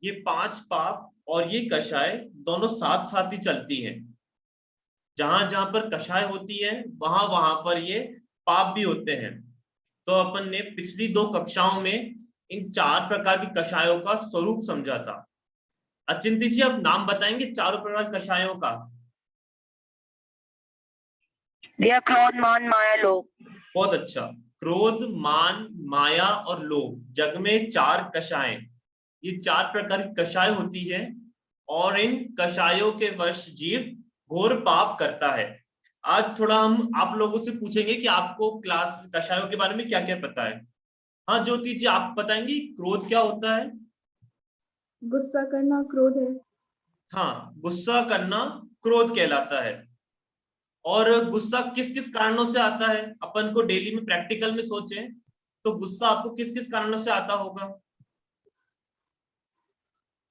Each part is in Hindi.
ये 5 पाप और ये कषाय दोनों साथ साथ ही चलती हैं। जहां जहां पर कषाय होती है वहां वहां पर ये पाप भी होते हैं। तो अपन ने पिछली 2 कक्षाओं में इन 4 प्रकार की कषायों का स्वरूप समझा था। अचिंती जी, आप नाम बताएंगे चारों प्रकार कषायों का? भैया क्रोध, मान, माया, लोभ। बहुत अच्छा। क्रोध, मान, माया और लोभ, जग में 4 कषाय। ये 4 प्रकार की कषाय होती है और इन कषायों के वश जीव घोर पाप करता है। आज थोड़ा हम आप लोगों से पूछेंगे कि आपको क्लास कषायों के बारे में क्या क्या पता है। हाँ ज्योति जी, आप बताएंगी क्रोध क्या होता है? गुस्सा करना क्रोध है। हाँ, गुस्सा करना क्रोध कहलाता है। और गुस्सा किस किस कारणों से आता है? अपन को डेली में प्रैक्टिकल में सोचें तो गुस्सा आपको किस किस कारणों से आता होगा?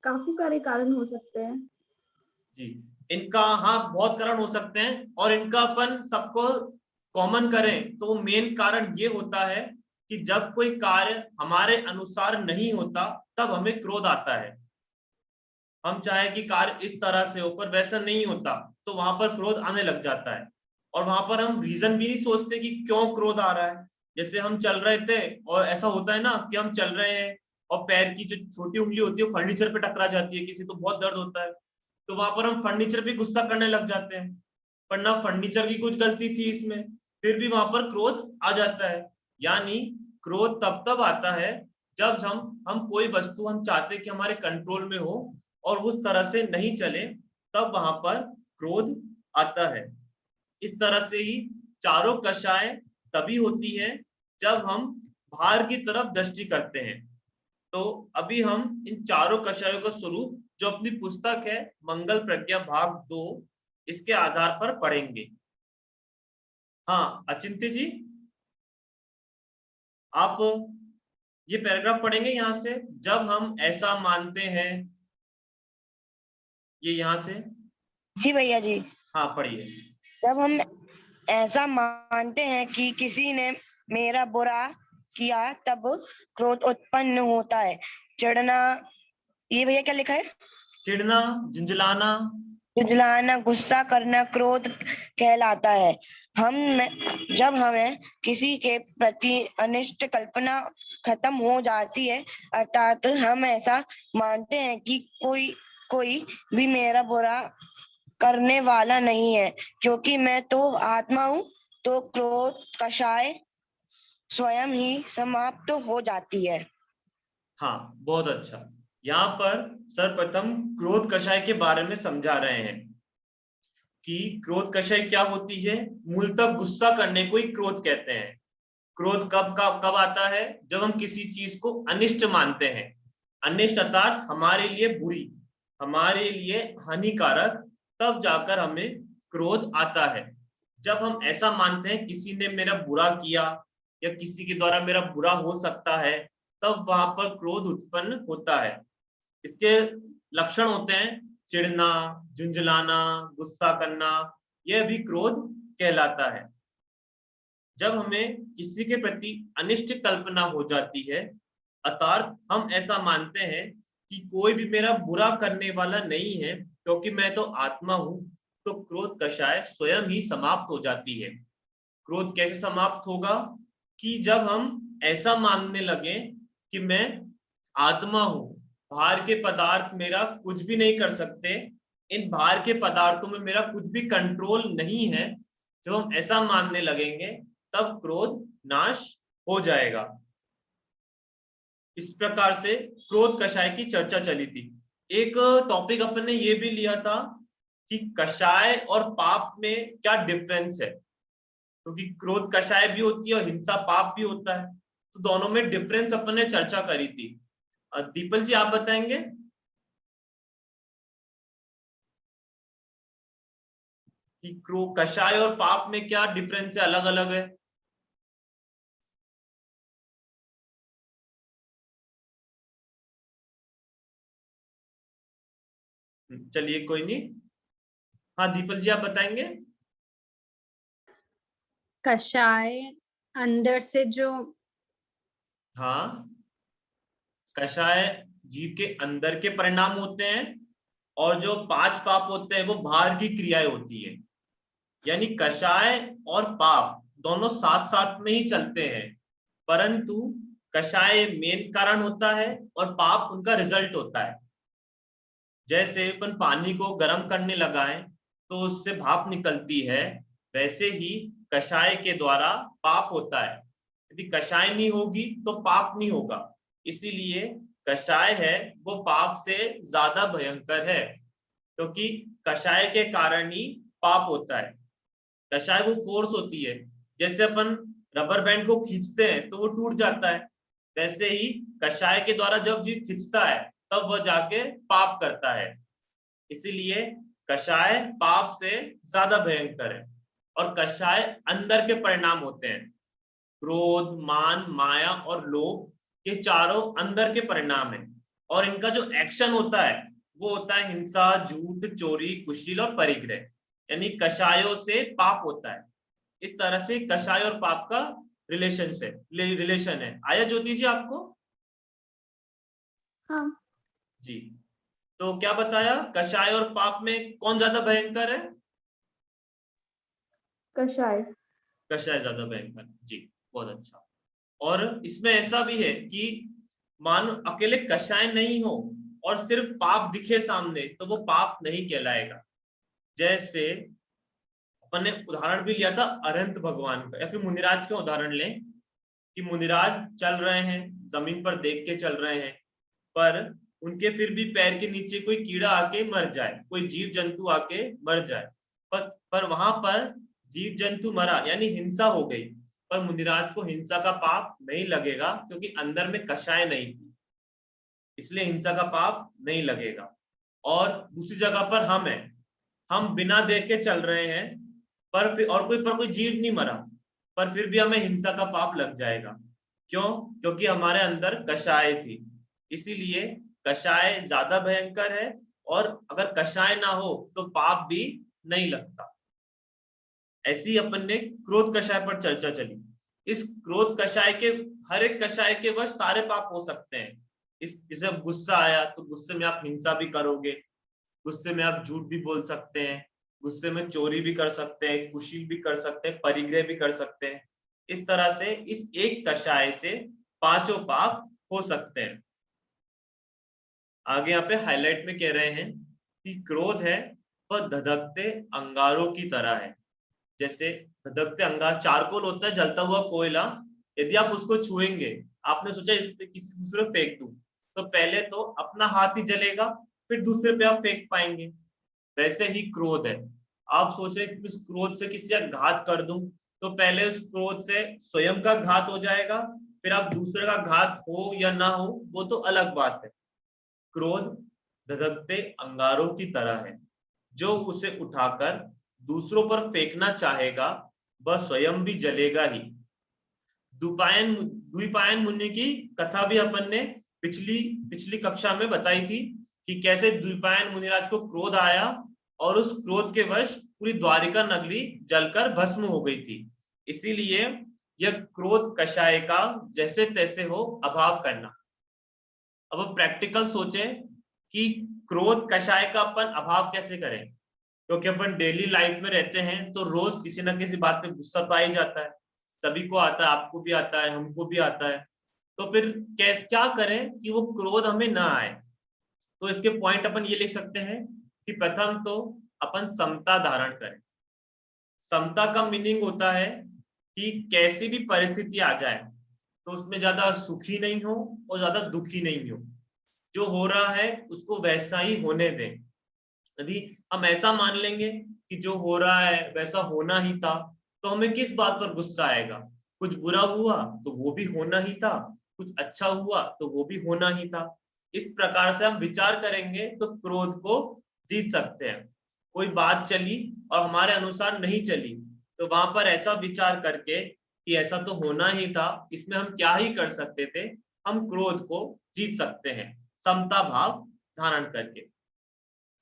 काफी सारे कारण हो सकते हैं जी, इनका हाँ बहुत कारण हो सकते हैं और इनका अपन सबको कॉमन करें तो मेन कारण ये होता है कि जब कोई कार्य हमारे अनुसार नहीं होता तब हमें क्रोध आता है। हम चाहे कि कार्य इस तरह से हो पर वैसा नहीं होता तो वहां पर क्रोध आने लग जाता है। और वहां पर हम रीजन भी नहीं सोचते कि क्यों क्रोध आ रहा है। जैसे हम चल रहे थे और ऐसा होता है ना कि हम चल रहे हैं और पैर की जो छोटी उंगली होती है फर्नीचर पे टकरा जाती है, किसी तो बहुत दर्द होता है, तो वहां पर हम फर्नीचर पे गुस्सा करने लग जाते हैं। पर ना फर्नीचर की कुछ गलती थी इसमें, फिर भी वहां पर क्रोध आ जाता है। यानी क्रोध तब तब आता है जब हम कोई वस्तु हम चाहते कि हमारे कंट्रोल में हो और उस तरह से नहीं चले, तब वहां पर क्रोध आता है। इस तरह से ही चारों कषाय तभी होती है जब हम बाहर की तरफ दृष्टि करते हैं। तो अभी हम इन चारों कषायों का स्वरूप जो अपनी पुस्तक है मंगल प्रज्ञा भाग 2 इसके आधार पर पढ़ेंगे। हाँ अचिंत्य जी, आप ये पैराग्राफ पढ़ेंगे यहां से, जब हम ऐसा मानते हैं, ये यहां से। जी भैया जी। हाँ पढ़िए। जब हम ऐसा मानते हैं कि किसी ने मेरा बुरा किया तब क्रोध उत्पन्न होता है। चिढ़ना, ये भैया क्या लिखा है? चिढ़ना, झुंझलाना। झुंझलाना, गुस्सा करना क्रोध कहलाता है। जब हमें किसी के प्रति अनिष्ट कल्पना खत्म हो जाती है, अर्थात हम ऐसा मानते हैं कि कोई भी मेरा बुरा करने वाला नहीं है क्योंकि मैं तो आत्मा हूँ, तो क्रोध कषाय स्वयं ही समाप्त हो जाती है। हाँ बहुत अच्छा। यहाँ पर सर्वप्रथम क्रोध कषाय के बारे में समझा रहे हैं कि क्रोध कषाय क्या होती है। मूलतः गुस्सा करने को ही क्रोध कहते हैं। क्रोध कब कब कब आता है? जब हम किसी चीज को अनिष्ट मानते हैं। अनिष्ट अर्थात हमारे लिए बुरी, हमारे लिए हानिकारक, तब जाकर हमें क्रोध आता है। जब हम ऐसा मानते हैं किसी ने मेरा बुरा किया या किसी के द्वारा मेरा बुरा हो सकता है, तब वहां पर क्रोध उत्पन्न होता है। इसके लक्षण होते हैं चिढ़ना, झुंझलाना, गुस्सा करना, यह भी क्रोध कहलाता है। जब हमें किसी के प्रति अनिष्ट कल्पना हो जाती है, अर्थात हम ऐसा मानते हैं कि कोई भी मेरा बुरा करने वाला नहीं है क्योंकि मैं तो आत्मा हूं, तो क्रोध कषाय स्वयं ही समाप्त हो जाती है। क्रोध कैसे समाप्त होगा? कि जब हम ऐसा मानने लगे कि मैं आत्मा हूं, बाहर के पदार्थ मेरा कुछ भी नहीं कर सकते, इन बाहर के पदार्थों में मेरा कुछ भी कंट्रोल नहीं है, जब हम ऐसा मानने लगेंगे तब क्रोध नाश हो जाएगा। इस प्रकार से क्रोध कषाय की चर्चा चली थी। एक टॉपिक अपन ने ये भी लिया था कि कषाय और पाप में क्या डिफरेंस है, क्योंकि क्रोध कषाय भी होती है और हिंसा पाप भी होता है, तो दोनों में डिफरेंस अपन ने चर्चा करी थी। दीपल जी आप बताएंगे कि कषाय और पाप में क्या डिफरेंस है, अलग अलग है? चलिए कोई नहीं। हाँ दीपल जी आप बताएंगे। कषाय अंदर से जो हाँ कषाय जीव के अंदर के परिणाम होते हैं और जो 5 पाप होते हैं वो बाहर की क्रियाएं होती है। यानी कषाय और पाप दोनों साथ साथ में ही चलते हैं, परंतु कषाय मेन कारण होता है और पाप उनका रिजल्ट होता है। जैसे अपन पानी को गर्म करने लगाएं तो उससे भाप निकलती है, वैसे ही कषाय के द्वारा पाप होता है। यदि कषाय नहीं होगी तो पाप नहीं होगा, इसीलिए कषाय है वो पाप से ज्यादा भयंकर है, क्योंकि कषाय के कारण ही पाप होता है। कषाय वो फोर्स होती है, जैसे अपन रबर बैंड को खींचते हैं तो वो टूट जाता है, वैसे ही कषाय के द्वारा जब जीव खींचता है तब वह जाके पाप करता है। इसीलिए कषाय पाप से ज्यादा भयंकर है। और कषाय अंदर के परिणाम होते हैं। क्रोध, मान, माया और लोभ, ये चारों अंदर के परिणाम है। और इनका जो एक्शन होता है वो होता है हिंसा, झूठ, चोरी, कुशील और परिग्रह। यानी कषायों से पाप होता है। इस तरह से कषाय और पाप का रिलेशन है। आया ज्योति जी आपको? हाँ। जी, तो क्या बताया, कषाय और पाप में कौन ज्यादा भयंकर है? कषाय। कषाय ज्यादा भयंकर। जी, बहुत अच्छा। और इसमें ऐसा भी है कि मान अकेले कषाय नहीं हो और सिर्फ पाप दिखे सामने तो वो पाप नहीं कहलाएगा। जैसे अपन ने उदाहरण भी लिया था अरहंत भगवान का, या फिर मुनिराज का उदाहरण लें कि मुनिराज चल रहे हैं, जमीन पर देख के चल रहे हैं, पर उनके फिर भी पैर के नीचे कोई कीड़ा आके मर जाए, कोई जीव जंतु आके मर जाए, पर वहां पर जीव जंतु मरा यानी हिंसा हो गई, पर मुनिराज को हिंसा का पाप नहीं लगेगा क्योंकि अंदर में कषाय नहीं थी, इसलिए हिंसा का पाप नहीं लगेगा। और दूसरी जगह पर हम बिना देख के चल रहे हैं, पर कोई जीव नहीं मरा, पर फिर भी हमें हिंसा का पाप लग जाएगा। क्यों? क्योंकि हमारे अंदर कषाय थी। इसीलिए कषाय ज्यादा भयंकर है, और अगर कषाय ना हो तो पाप भी नहीं लगता। ऐसी ही अपन ने क्रोध कषाय पर चर्चा चली। इस क्रोध कषाय के, हर एक कषाय के वश सारे पाप हो सकते हैं। जैसे गुस्सा आया तो गुस्से में आप हिंसा भी करोगे, गुस्से में आप झूठ भी बोल सकते हैं, गुस्से में चोरी भी कर सकते हैं, कुशील भी कर सकते हैं, परिग्रह भी कर सकते हैं। इस तरह से इस एक कषाय से 5 पाप हो सकते हैं। आगे यहाँ पे हाईलाइट में कह रहे हैं कि क्रोध है वह धधकते अंगारों की तरह है। जैसे धधकते अंगार, चारकोल होता है जलता हुआ कोयला, यदि आप उसको छुएंगे, आपने सोचा इस पे किसी दूसरे फेंक दूं, तो पहले तो अपना हाथ ही जलेगा, फिर दूसरे पे आप फेंक पाएंगे। वैसे ही क्रोध है। आप सोचे कि इस क्रोध से किसी का घात कर दूं, तो पहले उस क्रोध से स्वयं का घात हो जाएगा, फिर आप दूसरे का घात हो या ना हो वो तो अलग बात है। क्रोध धधकते अंगारों की तरह है, जो उसे उठाकर दूसरों पर फेंकना चाहेगा वह स्वयं भी जलेगा ही। द्विपायन मुनि की कथा भी अपन ने पिछली पिछली कक्षा में बताई थी कि कैसे द्विपायन मुनिराज को क्रोध आया और उस क्रोध के वश पूरी द्वारिका नगरी जलकर भस्म हो गई थी। इसीलिए यह क्रोध कषाय का जैसे तैसे हो अभाव करना। अब प्रैक्टिकल सोचें कि क्रोध कषाय का अपन अभाव कैसे करें, क्योंकि अपन डेली लाइफ में रहते हैं तो रोज किसी ना किसी बात पे गुस्सा तो आ ही जाता है, सभी को आता है, आपको भी आता है, हमको भी आता है। तो फिर क्या करें कि वो क्रोध हमें ना आए? तो इसके पॉइंट अपन ये लिख सकते हैं कि प्रथम तो अपन समता धारण करें। समता का मीनिंग होता है कि कैसी भी परिस्थिति आ जाए तो उसमें ज्यादा सुखी नहीं हो और ज्यादा दुखी नहीं हो, जो हो रहा है उसको वैसा ही होने दें। यदि हम ऐसा मान लेंगे कि जो हो रहा है वैसा होना ही था, तो हमें किस बात पर गुस्सा आएगा? कुछ बुरा हुआ तो वो भी होना ही था, कुछ अच्छा हुआ तो वो भी होना ही था। इस प्रकार से हम विचार करेंगे तो क्रोध को जीत सकते हैं। कोई बात चली और हमारे अनुसार नहीं चली, तो वहां पर ऐसा विचार करके कि ऐसा तो होना ही था, इसमें हम क्या ही कर सकते थे, हम क्रोध को जीत सकते हैं समता भाव धारण करके।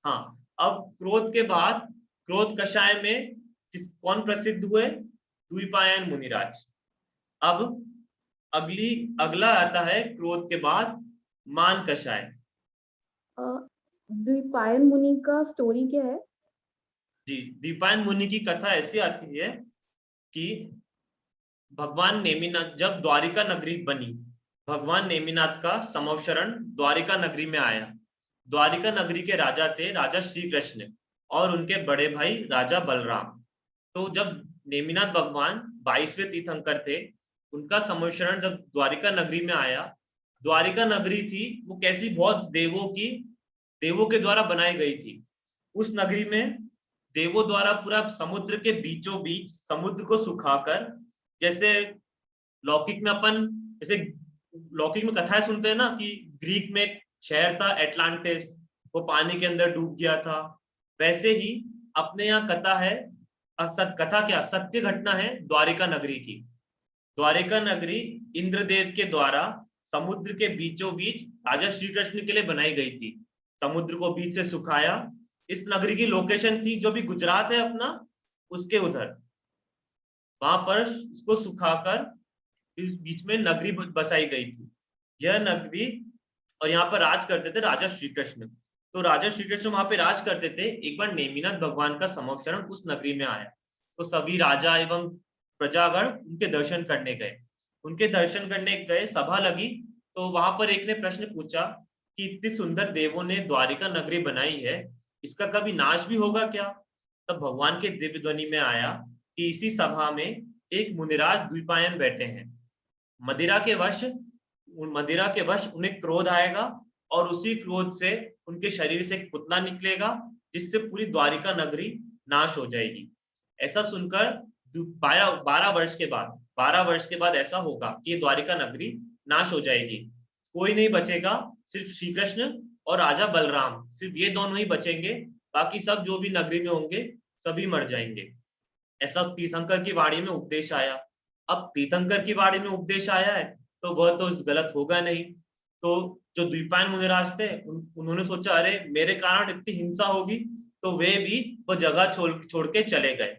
हाँ, अब क्रोध के बाद क्रोध कषाय में कौन प्रसिद्ध हुए? द्विपायन मुनिराज। अब अगला आता है क्रोध के बाद मान कषाय। द्विपायन मुनि का स्टोरी क्या है? जी, द्विपायन मुनि की कथा ऐसी आती है कि भगवान नेमिनाथ जब द्वारिका नगरी बनी, भगवान नेमिनाथ का समवशरण द्वारिका नगरी में आया। द्वारिका नगरी के राजा थे राजा श्री कृष्ण और उनके बड़े भाई राजा बलराम। तो जब नेमिनाथ भगवान 22वें तीर्थंकर थे, उनका समवशरण जब द्वारिका नगरी में आया, द्वारिका नगरी थी वो कैसी, बहुत देवों के द्वारा बनाई गई थी। उस नगरी में देवों द्वारा पूरा समुद्र के बीचों बीच समुद्र को सुखाकर, जैसे लौकिक में अपन जैसे लौकिक में कथाएं सुनते हैं ना कि ग्रीक में एक शहर था एटलांटिस, वो पानी के अंदर डूब गया था, वैसे ही अपने यहाँ कथा है, कथा क्या सत्य घटना है द्वारिका नगरी की। द्वारिका नगरी इंद्रदेव के द्वारा समुद्र के बीचों बीच राजा श्री कृष्ण के लिए बनाई गई थी। समुद्र को बीच से सुखाया। इस नगरी की लोकेशन थी जो भी गुजरात है अपना, उसके उधर, वहां पर इसको सुखाकर इस बीच में नगरी बसाई गई थी। यह नगरी, और यहाँ पर राज करते थे राजा श्री कृष्ण। तो राजा श्री कृष्ण वहां पे राज करते थे। एक बार नेमिनाथ भगवान का समवशरण उस नगरी में आया, तो सभी राजा एवं प्रजागण उनके दर्शन करने गए। उनके दर्शन करने गए, सभा लगी, तो वहां पर एक ने प्रश्न पूछा कि इतनी सुंदर देवों ने द्वारिका नगरी बनाई है, इसका कभी नाश भी होगा क्या? तब भगवान के दिव्य ध्वनि में आया कि इसी सभा में एक मुनिराज द्विपायन बैठे हैं। मदिरा के वश उन्हें क्रोध आएगा और उसी क्रोध से उनके शरीर से एक पुतला निकलेगा, जिससे पूरी द्वारिका नगरी नाश हो जाएगी। ऐसा सुनकर 12 वर्ष के बाद ऐसा होगा कि द्वारिका नगरी नाश हो जाएगी। कोई नहीं बचेगा, सिर्फ श्री कृष्ण और राजा बलराम, सिर्फ ये दोनों ही बचेंगे, बाकी सब जो भी नगरी में होंगे सभी मर जाएंगे। ऐसा तीर्थंकर की वाणी में उपदेश आया। अब तीर्थंकर की वाणी में उपदेश आया है तो वह तो गलत होगा नहीं। तो जो द्विपायन मुनिराज थे उन्होंने सोचा, अरे मेरे कारण इतनी हिंसा होगी, तो वे भी वो जगह छोड़ के चले गए।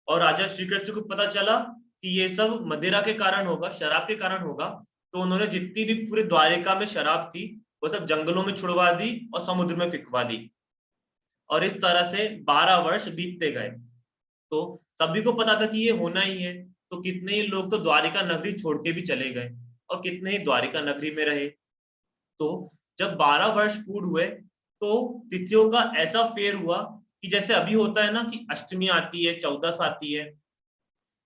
और राजा श्री कृष्ण को पता चला कि ये सब मदिरा के कारण होगा, शराब के कारण होगा, तो उन्होंने जितनी भी पूरे द्वारिका में शराब थी वो सब जंगलों में छुड़वा दी और समुद्र में फिकवा दी। और इस तरह से 12 वर्ष बीतते गए। तो सभी को पता था कि ये होना ही है, तो कितने ही लोग तो द्वारिका नगरी छोड़ के भी चले गए और कितने ही द्वारिका नगरी में रहे। तो जब 12 वर्ष पूर्ण हुए तो तिथियों का ऐसा फेर हुआ कि जैसे अभी होता है ना कि अष्टमी आती है, 14 आती है,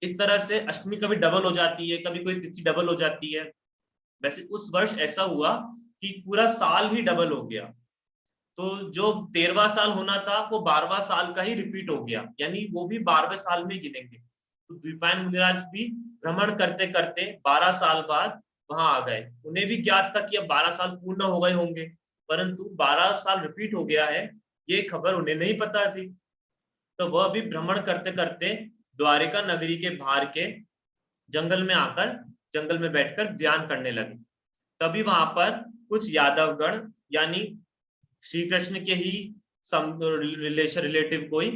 इस तरह से अष्टमी कभी डबल हो जाती है, कभी कोई तिथि डबल हो जाती है। वैसे उस वर्ष ऐसा हुआ कि पूरा साल ही डबल हो गया। तो जो 13वां साल होना था वो 12वां साल का ही रिपीट हो गया, यानी वो भी 12वें साल में गिनेंगे। तो द्विपायन मुनिराज भी भ्रमण करते करते 12 साल बाद वहां आ गए। उन्हें भी ज्ञात था कि अब 12 साल पूर्ण हो गए होंगे, परंतु 12 साल रिपीट हो गया है ये खबर उन्हें नहीं पता थी। तो वह भी भ्रमण करते करते द्वारिका नगरी के बाहर के जंगल में आकर, जंगल में बैठकर ध्यान करने लगे। तभी वहां पर कुछ यादवगण, यानी श्री कृष्ण के ही रिलेटिव कोई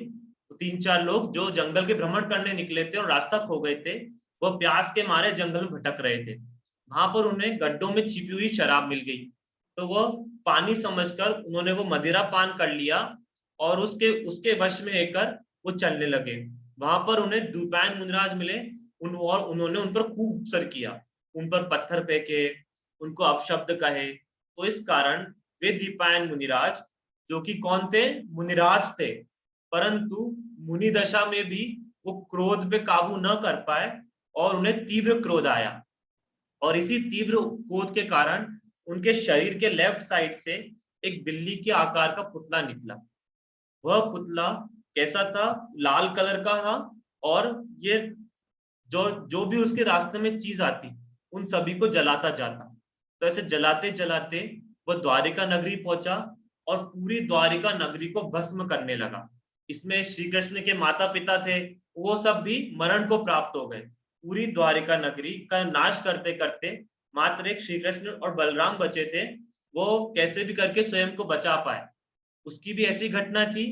3-4 लोग जो जंगल के भ्रमण करने निकले थे और रास्ता खो गए थे, वो प्यास के मारे जंगल में भटक रहे थे। वहां पर उन्हें गड्ढों में छिपी हुई शराब मिल गई, तो वो पानी समझकर उन्होंने वो मदिरा पान कर लिया और उसके उसके वश में लेकर वो चलने लगे। वहां पर उन्हें द्विपायन मुनिराज मिले, और उन्होंने उन पर खूब उपसर किया, उन पर पत्थर फेंके, उनको अपशब्द कहे। तो इस कारण वे द्विपायन मुनिराज, जो कि कौन थे, मुनिराज थे, परंतु मुनि दशा में भी वो क्रोध पे काबू न कर पाए और उन्हें तीव्र क्रोध आया। और इसी तीव्र क्रोध के कारण उनके शरीर के लेफ्ट साइड से एक बिल्ली के आकार का पुतला निकला। वह पुतला कैसा था, लाल कलर का था, और ये जो जो भी उसके रास्ते में चीज आती उन सभी को जलाता जाता। तो ऐसे जलाते जलाते वह द्वारिका नगरी पहुंचा और पूरी द्वारिका नगरी को भस्म करने लगा। इसमें श्री कृष्ण के माता पिता थे, वो सब भी मरण को प्राप्त हो गए। पूरी द्वारिका नगरी का नाश करते करते मात्र एक श्री कृष्ण और बलराम बचे थे, वो कैसे भी करके स्वयं को बचा पाए। उसकी भी ऐसी घटना थी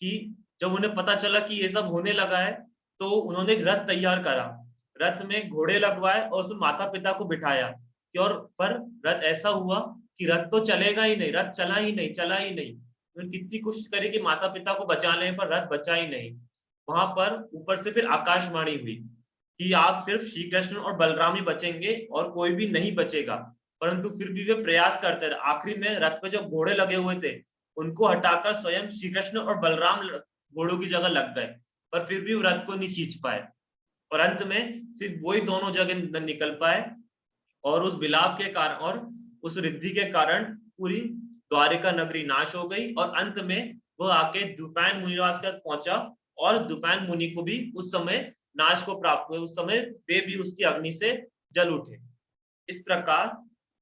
कि जब उन्हें पता चला कि ये सब होने लगा है, तो उन्होंने एक रथ तैयार करा, रथ में घोड़े लगवाए और उसमें माता पिता को बिठाया, और पर रथ ऐसा हुआ कि रथ तो चलेगा ही नहीं, रथ चला ही नहीं, चला ही नहीं। तो कितनी कोशिश करी कि माता पिता को बचा लें, पर रथ बचा ही नहीं। वहां पर ऊपर से फिर आकाशवाणी हुई कि आप सिर्फ श्री कृष्ण और बलराम ही बचेंगे और कोई भी नहीं बचेगा। परंतु फिर भी वे प्रयास करते रहे। आखिरी में रथ पे जो घोड़े लगे हुए थे उनको हटाकर स्वयं श्री कृष्ण और बलराम घोड़ों की जगह लग गए, पर फिर भी रथ को नहीं खींच पाए। और अंत में सिर्फ वही दोनों जगह निकल पाए, और उस बिलाव के कारण और उस रिद्धि के कारण पूरी द्वारिका नगरी नाश हो गई। और अंत में वह आके द्रुपद मुनिराज के पास पहुंचा, और द्रुपद मुनि को भी उस समय नाश को प्राप्त हुए। उस समय वे भी उसकी अग्नि से जल उठे। इस प्रकार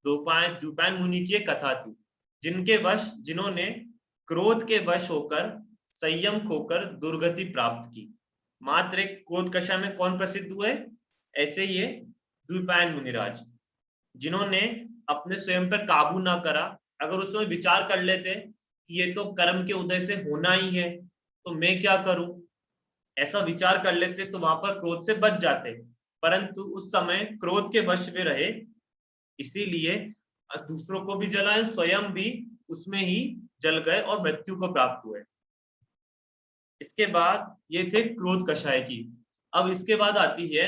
द्रुपद मुनि की एक कथा थी, जिन्होंने क्रोध के वश होकर संयम खोकर दुर्गति प्राप्त की। मात्र एक क्रोध कषाय में कौन प्रसिद्ध हुए? ऐसे ही द्रुपद मुनिराज, जिन्होंने अपने स्वयं पर काबू ना करा। अगर उस समय विचार कर लेते कि ये तो कर्म के उदय से होना ही है, तो मैं क्या करूं, ऐसा विचार कर लेते तो वहां पर क्रोध से बच जाते। परंतु उस समय क्रोध के वश में रहे, इसीलिए दूसरों को भी जलाए, स्वयं भी उसमें ही जल गए और मृत्यु को प्राप्त हुए। इसके बाद ये थे क्रोध कषाय की। अब इसके बाद आती है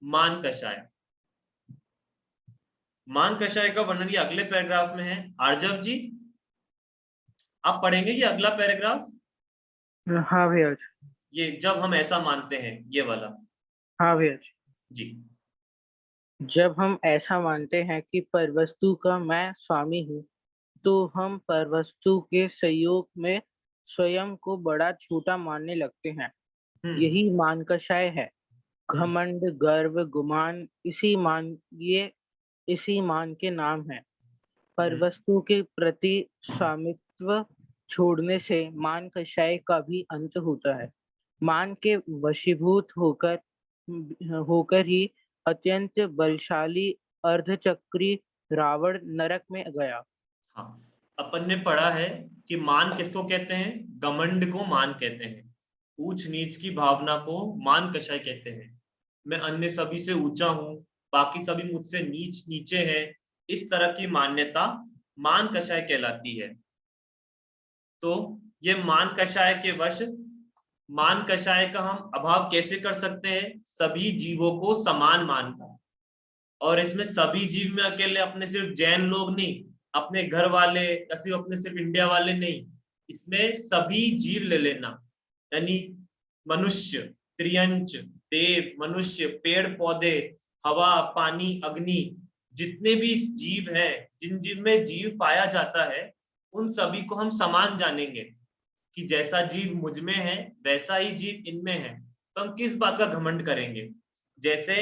मान कषाय। मान कषाय का वर्णन ये अगले पैराग्राफ में है। आर्जव जी, आप पढ़ेंगे ये अगला पैराग्राफ? हाँ भैया। ये जब हम ऐसा मानते हैं, ये वाला। हाँ भैया जी। जब हम ऐसा मानते हैं कि परवस्तु का मैं स्वामी हूँ, तो हम परवस्तु के संयोग में स्वयं को बड़ा छोटा मानने लगते हैं। यही मान कषाय है। घमंड, गर्व, गुमान इसी मान के नाम है। परवस्तु के प्रति स्वामित्व छोड़ने से मान कषाय का भी अंत होता है। मान के वशीभूत होकर ही अत्यंत बलशाली अर्धचक्री रावण नरक में गया। हाँ, अपन ने पढ़ा है कि मान किसको कहते हैं? घमंड को मान कहते हैं। ऊंच नीच की भावना को मान कषाय कहते हैं। मैं अन्य सभी से ऊंचा हूं, बाकी सभी मुझसे नीचे हैं, इस तरह की मान्यता मान कषाय कहलाती है। तो ये मान कषाय के वश, मान कषाय का हम अभाव कैसे कर सकते हैं? सभी जीवों को समान मानकर। और इसमें सभी जीव में अकेले अपने सिर्फ जैन लोग नहीं, अपने घर वाले, अपने सिर्फ इंडिया वाले नहीं, इसमें सभी जीव ले लेना। यानी मनुष्य, त्रियंच, देव, मनुष्य, पेड़ पौधे, हवा, पानी, अग्नि, जितने भी जीव हैं, जिन जीव में जीव पाया जाता है, उन सभी को हम समान जानेंगे कि जैसा जीव मुझ में है वैसा ही जीव इनमें है। तो हम किस बात का घमंड करेंगे? जैसे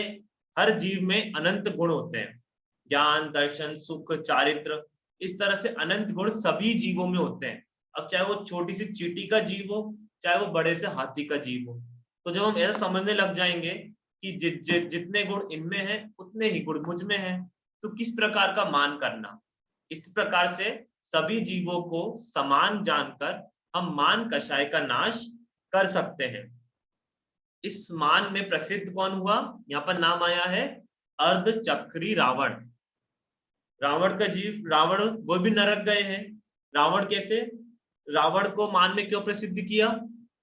हर जीव में अनंत गुण होते हैं, ज्ञान, दर्शन, सुख, चारित्र, इस तरह से अनंत गुण सभी जीवों में होते हैं। अब चाहे वो छोटी सी चींटी का जीव हो, चाहे वो बड़े से हाथी का जीव हो। तो जब हम ऐसा समझने लग जाएंगे कि जितने गुण इनमें हैं उतने ही गुण मुझ में हैं, तो किस प्रकार का मान करना? इस प्रकार से सभी जीवों को समान जानकर हम मान कषाय का नाश कर सकते हैं। इस मान में प्रसिद्ध कौन हुआ? यहाँ पर नाम आया है अर्धचक्री रावण। रावण का जीव, रावण वो भी नरक गए हैं। रावण कैसे? रावण को मान में क्यों प्रसिद्ध किया?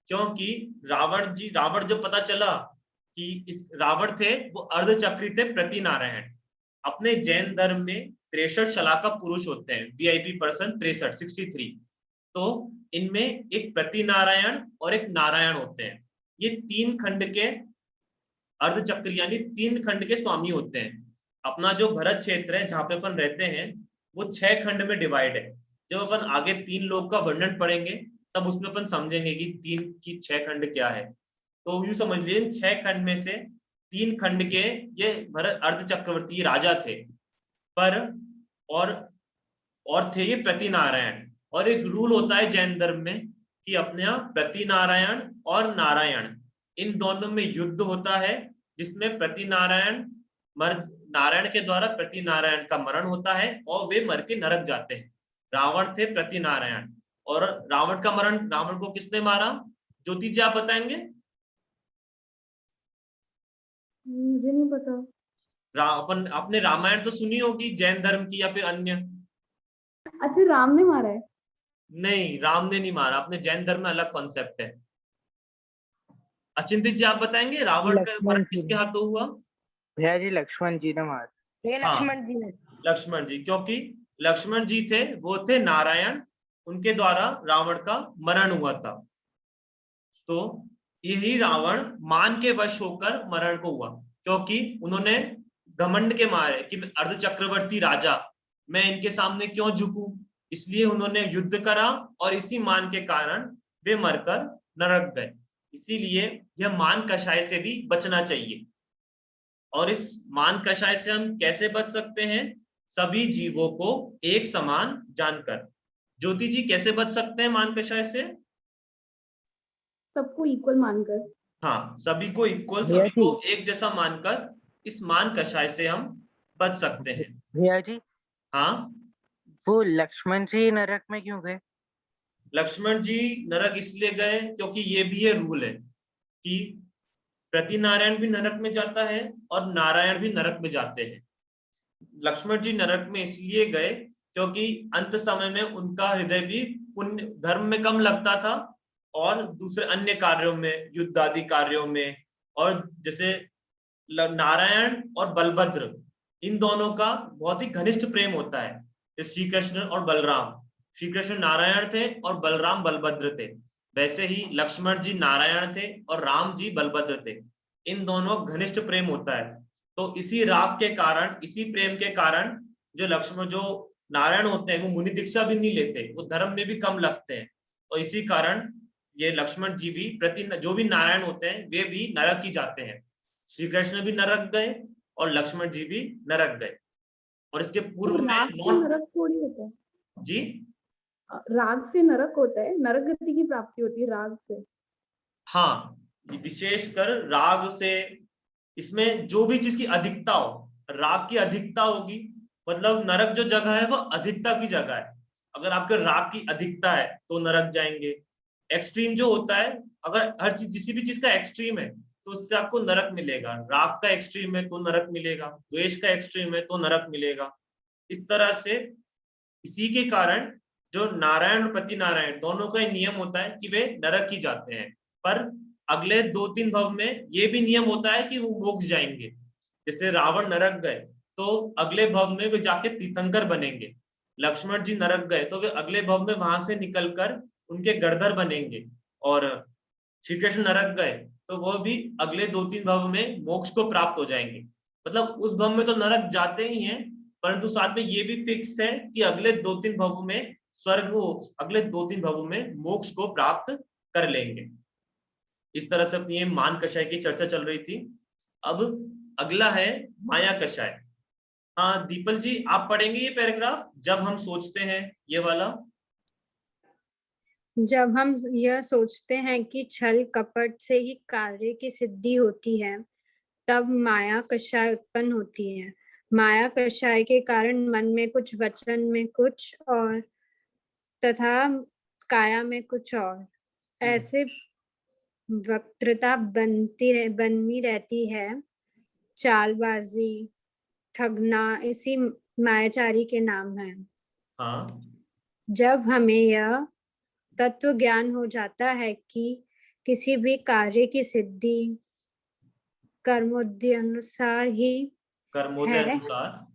क्योंकि रावण जब पता चला कि इस रावण थे, वो अर्धचक्री थे, प्रति नारायण। अपने जैन धर्म में 63 शलाका पुरुष होते हैं, वीआईपी पर्सन 63। तो इनमें एक प्रति नारायण और एक नारायण होते हैं। ये 3 खंड के अर्धचक्र यानी 3 खंड के स्वामी होते हैं। अपना जो भरत क्षेत्र है जहां पे अपन रहते हैं, वो 6 खंड में डिवाइड है। जब अपन आगे 3 लोग का वर्णन पढ़ेंगे तब उसमें अपन समझेंगे कि 3 की 6 खंड क्या है। तो यूं समझ लीजिए 6 खंड में से 3 खंड के ये भरत अर्ध चक्रवर्ती राजा थे, पर और थे ये प्रति नारायण। और एक रूल होता है जैन धर्म में कि अपने यहाँ प्रति नारायण और नारायण, इन दोनों में युद्ध होता है, जिसमें प्रति नारायण नारायण के द्वारा प्रति नारायण का मरण होता है और वे मर के नरक जाते हैं। रावण थे प्रति नारायण, और रावण का मरण, रावण को किसने मारा? ज्योति जी आप बताएंगे? मुझे नहीं पता। आपने रामायण तो सुनी होगी जैन धर्म की या फिर अन्य? अच्छा, राम ने मारा है? नहीं, राम ने नहीं मारा, अपने जैन धर्म में अलग कॉन्सेप्ट है। अचिंतित जी आप बताएंगे रावण का लक्ष्मण मरण जी किसके ने, हाथों हुआ? भैया जी लक्ष्मण जी ने मारा। ये हाँ, लक्ष्मण जी ने। लक्ष्मण जी, क्योंकि लक्ष्मण जी थे, वो थे नारायण, उनके द्वारा रावण का मरण हुआ था। तो यही रावण मान के वश होकर मरण को हुआ, क्योंकि उन्होंने घमंड के मारे कि मैं अर्ध चक्रवर्ती राजा, मैं इनके सामने क्यों झुकूं, इसलिए उन्होंने युद्ध करा और इसी मान के कारण वे मरकर नरक गए। इसीलिए यह मान कषाय से भी बचना चाहिए। और इस मान कषाय से हम कैसे बच सकते हैं? सभी जीवों को एक समान जानकर। ज्योति जी कैसे बच सकते हैं मान कषाय से? सबको इक्वल मानकर। हाँ, सभी को इक्वल, भैया सभी जी, को एक जैसा मानकर इस मान कषाय से हम बच सकते हैं। भैया जी, हाँ, वो लक्ष्मण जी नरक में क्यों गए? लक्ष्मण जी नरक इसलिए गए क्योंकि ये भी ये रूल है कि प्रति नारायण भी नरक में जाता है और नारायण भी नरक में जाते हैं। लक्ष्मण जी नरक में इसलिए गए क्योंकि अंत समय में उनका हृदय भी पुण्य धर्म में कम लगता था और दूसरे अन्य कार्यों में, युद्ध आदि कार्यों में। और जैसे नारायण और बलभद्र, इन दोनों का बहुत ही घनिष्ठ प्रेम होता है। श्री कृष्ण और बलराम, श्री कृष्ण नारायण थे और बलराम बलभद्र थे। वैसे ही लक्ष्मण जी नारायण थे और राम जी बलभद्र थे। इन दोनों घनिष्ठ प्रेम होता है। तो इसी राग के कारण, इसी प्रेम के कारण जो लक्ष्मण, जो नारायण होते हैं, वो मुनि दीक्षा भी नहीं लेते, वो धर्म में भी कम लगते हैं। और इसी कारण ये लक्ष्मण जी भी प्रति, जो भी नारायण होते हैं वे भी नरक ही जाते हैं। श्री कृष्ण भी नरक गए और लक्ष्मण जी भी नरक गए। और इसके तो पूर्व में राग से नरक थोड़ी होता है। जी, राग से नरक होता है, नरक गति की प्राप्ति होती है राग से। हाँ, विशेषकर राग से, इसमें जो भी चीज की अधिकता हो, राग की अधिकता होगी, मतलब नरक जो जगह है वो अधिकता की जगह है। अगर आपके राग की अधिकता है तो नरक जाएंगे। एक्सट्रीम जो होता है, अगर हर चीज, किसी भी चीज का एक्सट्रीम है तो उससे आपको नरक मिलेगा। राग का एक्सट्रीम है तो नरक मिलेगा, द्वेष का एक्सट्रीम है तो नरक मिलेगा। इस तरह से इसी के कारण जो नारायण और प्रति नारायण दोनों का नियम होता है कि वे नरक ही जाते हैं। पर अगले 2-3 भव में ये भी नियम होता है कि वो मोक्ष जाएंगे। जैसे रावण नरक गए तो अगले भव में वे जाके तीर्थंकर बनेंगे। लक्ष्मण जी नरक गए तो वे अगले भव में वहां से निकलकर उनके गणधर बनेंगे। और श्री कृष्ण नरक गए तो वो भी अगले 2-3 भव में मोक्ष को प्राप्त हो जाएंगे। मतलब उस भव में तो नरक जाते ही हैं, परंतु साथ में ये भी फिक्स है कि अगले 2-3 भवों में स्वर्ग हो, अगले 2-3 भवों में मोक्ष को प्राप्त कर लेंगे। इस तरह से अपनी ये मान कषाय की चर्चा चल रही थी। अब अगला है माया कषाय। हाँ दीपल जी, आप पढ़ेंगे ये पैराग्राफ, जब हम सोचते हैं, ये वाला। जब हम यह सोचते हैं कि छल कपट से ही कार्य की सिद्धि होती है, तब माया कषाय उत्पन्न होती है। माया कषाय के कारण मन में कुछ, वचन में कुछ और तथा काया में कुछ और ऐसे वक्तृता बनी रहती है। चालबाजी, ठगना इसी मायाचारी के नाम है। हाँ, जब हमें यह तत्व ज्ञान हो जाता है कि किसी भी कार्य की सिद्धि कर्मोद्य अनुसार कर्मोदय अनुसार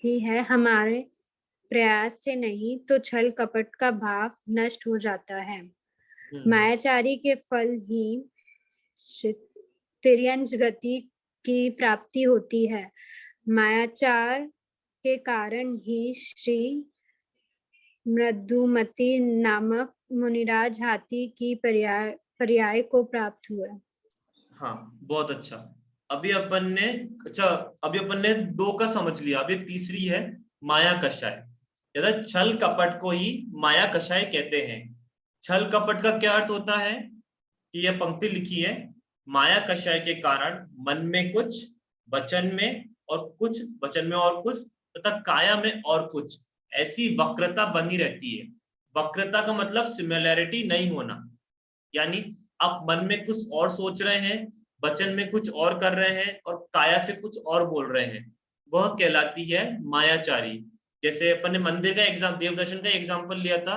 ही है, हमारे प्रयास से नहीं, तो छल कपट का भाव नष्ट हो जाता है। मायाचारी के फल ही तिर्यंश गति की प्राप्ति होती है। मायाचार के कारण ही श्री मृदुमती नामक मुनिराज हाथी की पर्याय को प्राप्त हुआ। हाँ, बहुत अच्छा। अभी अपन ने, अच्छा, अभी अपन ने 2 का समझ लिया, अभी तीसरी है माया कषाय। छल कपट को ही माया कषाय कहते हैं। छल कपट का क्या अर्थ होता है कि यह पंक्ति लिखी है, माया कषाय के कारण मन में कुछ, वचन में और कुछ, वचन में और कुछ तथा काया में और कुछ, ऐसी वक्रता बनी रहती है। वक्रता का मतलब सिमिलैरिटी नहीं होना, यानी आप मन में कुछ और सोच रहे हैं, वचन में कुछ और कर रहे हैं और काया से कुछ और बोल रहे हैं, वह कहलाती है मायाचारी। जैसे अपन ने मंदिर का देव दर्शन का एग्जाम्पल लिया था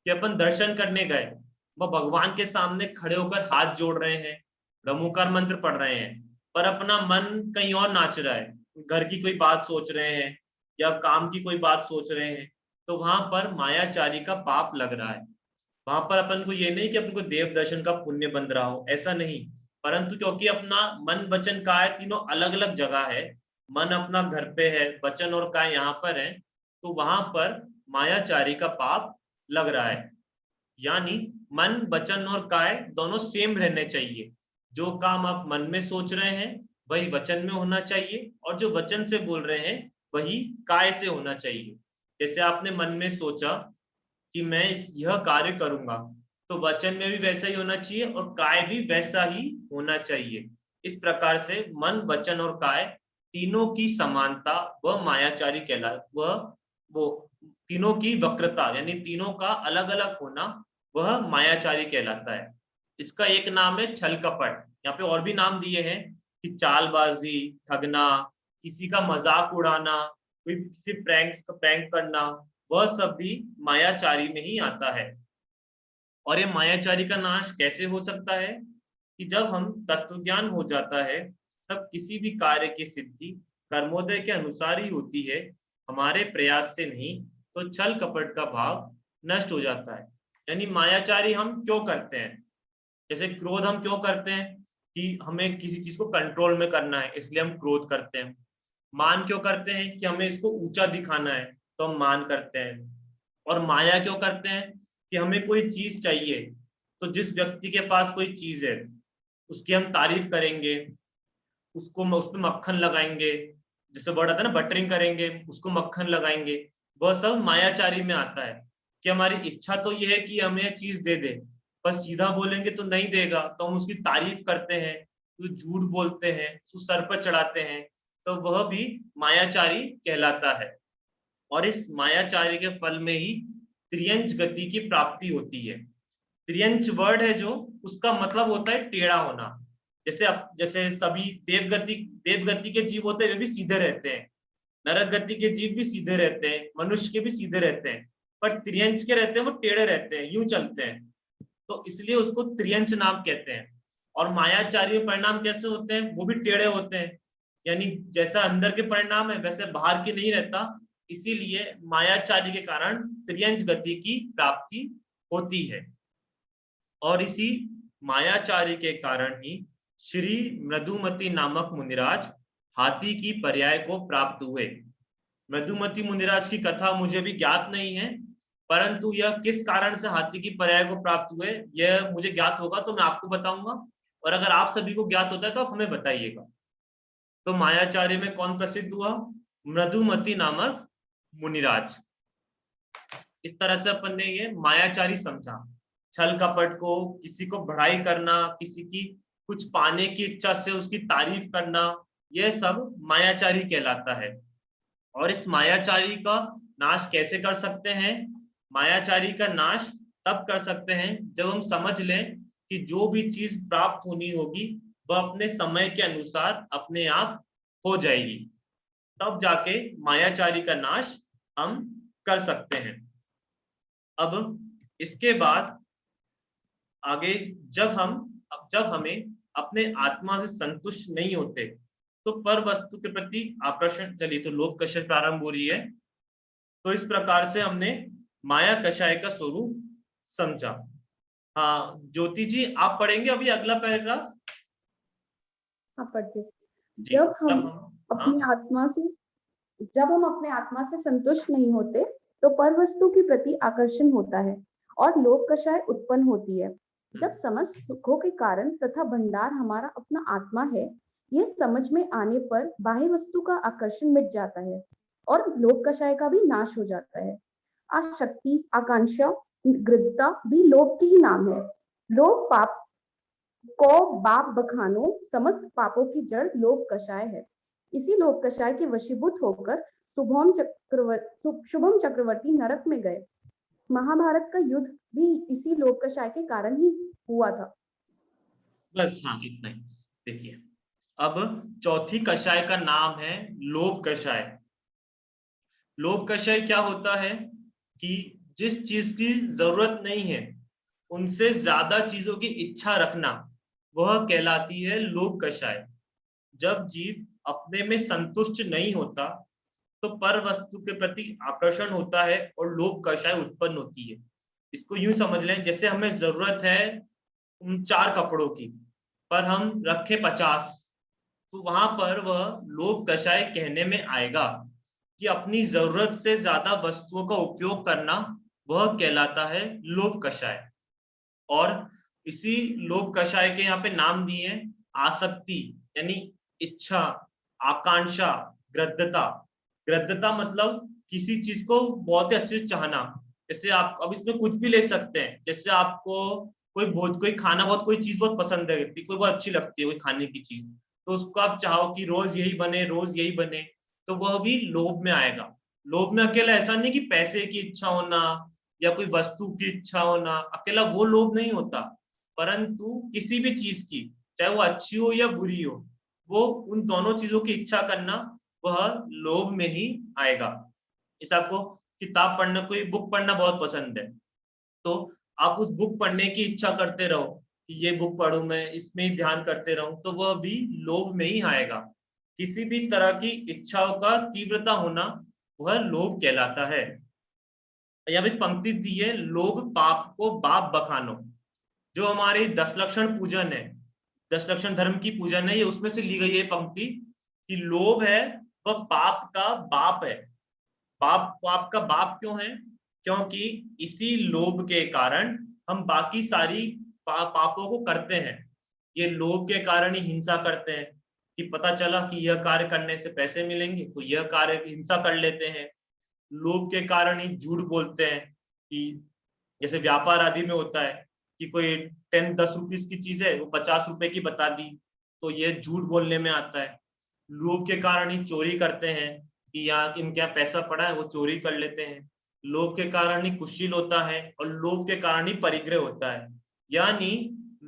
कि अपन दर्शन करने गए, वह भगवान के सामने खड़े होकर हाथ जोड़ रहे हैं, ब्रह्मोकार मंत्र पढ़ रहे हैं, पर अपना मन कहीं और नाच रहा है, घर की कोई बात सोच रहे हैं या काम की कोई बात सोच रहे हैं, तो वहां पर मायाचारी का पाप लग रहा है। वहां पर अपन को ये नहीं कि अपन को देव दर्शन का पुण्य बन रहा हो, ऐसा नहीं, परंतु क्योंकि अपना मन वचन काय तीनों अलग अलग जगह है, मन अपना घर पे है, वचन और काय यहाँ पर है, तो वहां पर मायाचारी का पाप लग रहा है। यानी मन वचन और काय दोनों सेम रहने चाहिए। जो काम आप मन में सोच रहे हैं वही वचन में होना चाहिए, और जो वचन से बोल रहे हैं वही काय से होना चाहिए। जैसे आपने मन में सोचा कि मैं यह कार्य करूंगा, तो वचन में भी वैसा ही होना चाहिए और काय भी वैसा ही होना चाहिए। इस प्रकार से मन वचन और काय तीनों की समानता वह मायाचारी कहला, वह वो तीनों की वक्रता यानी तीनों का अलग अलग होना वह मायाचारी कहलाता है। इसका एक नाम है छल कपट। यहाँ पे और भी नाम दिए हैं कि चालबाजी, ठगना, किसी का मजाक उड़ाना, कोई किसी प्रैंक करना, वह सब भी मायाचारी में ही आता है। और ये मायाचारी का नाश कैसे हो सकता है कि जब हम तत्व ज्ञान हो जाता है तब किसी भी कार्य की सिद्धि कर्मोदय के अनुसार ही होती है, हमारे प्रयास से नहीं, तो छल कपट का भाव नष्ट हो जाता है। यानी मायाचारी हम क्यों करते हैं, जैसे क्रोध हम क्यों करते हैं कि हमें किसी चीज को कंट्रोल में करना है, इसलिए हम क्रोध करते हैं। मान क्यों करते हैं कि हमें इसको ऊंचा दिखाना है, तो हम मान करते हैं। और माया क्यों करते हैं कि हमें कोई चीज चाहिए, तो जिस व्यक्ति के पास कोई चीज है उसकी हम तारीफ करेंगे, उसको उस पर मक्खन लगाएंगे, जैसे वर्ड आता है ना बटरिंग करेंगे, उसको मक्खन लगाएंगे, वह सब मायाचारी में आता है। कि हमारी इच्छा तो यह है कि हमें यह चीज दे दे, पर सीधा बोलेंगे तो नहीं देगा, तो हम उसकी तारीफ करते हैं, तो झूठ बोलते हैं, उसको सर पर चढ़ाते हैं, तो वह भी मायाचारी कहलाता है। और इस मायाचारी के फल में ही त्रियंच गति की प्राप्ति होती है। त्रियंच वर्ड है जो, उसका मतलब होता है टेढ़ा होना। जैसे सभी देवगति के जीव होते हैं वे भी सीधे रहते हैं, नरक गति के जीव भी सीधे रहते हैं, मनुष्य के भी सीधे रहते हैं, पर त्रियंच के रहते हैं वो टेढ़े रहते हैं, यूं चलते हैं, तो इसलिए उसको त्रियंच नाम कहते हैं। और मायाचारी परिणाम कैसे होते हैं, वो भी टेढ़े होते हैं, यानी जैसा अंदर के परिणाम है वैसे बाहर की नहीं रहता, इसीलिए मायाचारी के कारण त्रियंच गति की प्राप्ति होती है। और इसी मायाचारी के कारण ही श्री मृदुमती नामक मुनिराज हाथी की पर्याय को प्राप्त हुए। मृदुमती मुनिराज की कथा मुझे भी ज्ञात नहीं है, परंतु यह किस कारण से हाथी की पर्याय को प्राप्त हुए यह मुझे ज्ञात होगा तो मैं आपको बताऊंगा, और अगर आप सभी को ज्ञात होता है तो आप हमें बताइएगा। तो मायाचार्य में कौन प्रसिद्ध हुआ, मृदुमती नामक मुनिराज। इस तरह से अपन ने ये मायाचारी समझा, छल कपट को, किसी को बढ़ाई करना, किसी की कुछ पाने की इच्छा से उसकी तारीफ करना, यह सब मायाचारी कहलाता है। और इस मायाचारी का नाश कैसे कर सकते हैं, मायाचारी का नाश तब कर सकते हैं जब हम समझ लें कि जो भी चीज प्राप्त होनी होगी वह अपने समय के अनुसार अपने आप हो जाएगी, तब जाके मायाचारी का नाश हम कर सकते हैं। अब इसके बाद आगे जब हमें अपने आत्मा से संतुष्ट नहीं होते तो पर वस्तु के प्रति आकर्षण, चलिए तो लोभ कषाय प्रारंभ हो रही है। तो इस प्रकार से हमने माया कषाय का स्वरूप समझा। हाँ ज्योति जी आप पढ़ेंगे अभी अगला पैराग्राफ। हाँ पढ़ते। जी, जब हम अपनी हाँ, आत्मा से संतुष्ट नहीं होते तो पर वस्तु के प्रति आकर्षण होता है और लोभ कषाय उत्पन्न होती है। जब समस्त सुखों के कारण तथा भंडार हमारा अपना आत्मा है, यह समझ में आने पर बाह्य वस्तु का आकर्षण मिट जाता है और लोभ कषाय का भी नाश हो जाता है। आसक्ति, आकांक्षा, गृद्धता भी लोभ के ही नाम है। लोभ पाप को बाप बखानो, समस्त पापों की जड़ लोभ कषाय है। इसी लोभ कषाय के वशीभूत होकर शुभम चक्रवर्ती नरक में गए। महाभारत का युद्ध भी इसी लोभ कषाय के कारण ही हुआ था। बस हाँ इतना ही। देखिए अब चौथी कषाय का नाम है लोभ कषाय। लोभ कषाय क्या होता है कि जिस चीज की जरूरत नहीं है उनसे ज्यादा चीजों की इच्छा रखना, वह कहलाती है लोभ कषाय। जब जीव अपने में संतुष्ट नहीं होता तो पर वस्तु के प्रति आकर्षण होता है और लोभ कषाय उत्पन्न होती है। इसको यूं समझ लें, जैसे हमें जरूरत है उन 4 कपड़ों की, पर हम रखे 50, तो वहां पर वह लोभ कषाय कहने में आएगा कि अपनी जरूरत से ज्यादा वस्तुओं का उपयोग करना, वह कहलाता है लोभ कषाय। और इसी लोभ कषाय के यहाँ पे नाम दिए हैं आसक्ति, यानी इच्छा, आकांक्षा, ग्रद्धता। ग्रद्धता मतलब किसी चीज को बहुत ही अच्छे से चाहना। जैसे आप अब इसमें कुछ भी ले सकते हैं, जैसे आपको कोई खाना कोई चीज बहुत पसंद है, कोई बहुत अच्छी लगती है कोई खाने की चीज, तो उसको आप चाहो कि रोज यही बने, रोज यही बने, तो वह भी लोभ में आएगा। लोभ में अकेला ऐसा नहीं कि पैसे की इच्छा होना या कोई वस्तु की इच्छा होना, अकेला वो लोभ नहीं होता, परंतु किसी भी चीज की, चाहे वो अच्छी हो या बुरी हो, वो उन दोनों चीजों की इच्छा करना, वह लोभ में ही आएगा। इस आपको किताब पढ़ना, कोई बुक पढ़ना बहुत पसंद है, तो आप उस बुक पढ़ने की इच्छा करते रहो कि ये बुक पढ़ूं मैं, इसमें ही ध्यान करते रहूं, तो वह भी लोभ में ही आएगा। किसी भी तरह की इच्छाओं का तीव्रता होना, वह लोभ कहलाता है। यहाँ पे पंक्ति दी है, लोभ पाप को बाप बखानो। जो हमारी 10 लक्षण पूजन है, 10 लक्षण धर्म की पूजन है, ये उसमें से ली गई है पंक्ति कि लोभ है वह पाप का बाप है। पाप का बाप क्यों है? क्योंकि इसी लोभ के कारण हम बाकी सारी पापों को करते हैं। ये लोभ के कारण ही हिंसा करते हैं कि पता चला कि यह कार्य करने से पैसे मिलेंगे तो यह कार्य हिंसा कर लेते हैं। लोभ के कारण ही झूठ बोलते हैं कि जैसे व्यापार आदि में होता है कि कोई 10 रुपीस की चीज है, वो 50 रुपए की बता दी, तो ये झूठ बोलने में आता है। लोभ के कारण ही चोरी करते हैं कि यहाँ इनके यहाँ पैसा पड़ा है, वो चोरी कर लेते हैं। लोभ के कारण ही कुशील होता है और लोभ के कारण ही परिग्रह होता है। यानी